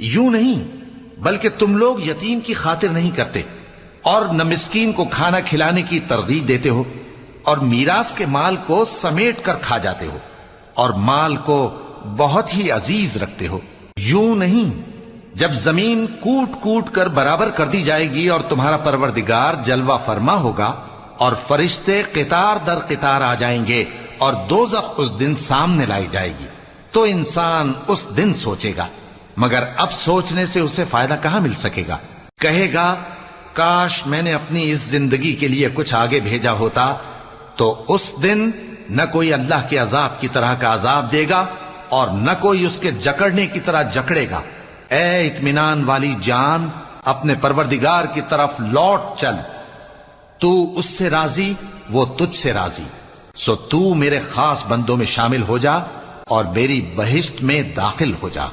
यूं नहीं, बल्कि तुम लोग यतीम की खातिर नहीं करते और न मिस्कीन को खाना खिलाने की तरगीब देते हो और मीरास के माल को समेट कर खा जाते हो और माल को बहुत ही अजीज रखते हो। यूं नहीं, जब जमीन कूट कूट कर बराबर कर दी जाएगी और तुम्हारा परवरदिगार जलवा फरमा होगा और फरिश्ते कितार दर कितार आ जाएंगे और दोज़ख उस दिन सामने लाई जाएगी, तो इंसान उस दिन सोचेगा, मगर अब सोचने से उसे फायदा कहां मिल सकेगा। कहेगा, काश मैंने अपनी इस जिंदगी के लिए कुछ आगे भेजा होता, तो उस दिन न कोई अल्लाह के अजाब की तरह का अजाब देगा और न कोई उसके जकड़ने की तरह जकड़ेगा। ए इत्मीनान वाली जान, अपने परवरदिगार की तरफ लौट चल, तू उससे राजी, वो तुझसे राजी। सो तू मेरे खास बंदों में शामिल हो जा और मेरी बहिश्त में दाखिल हो जा।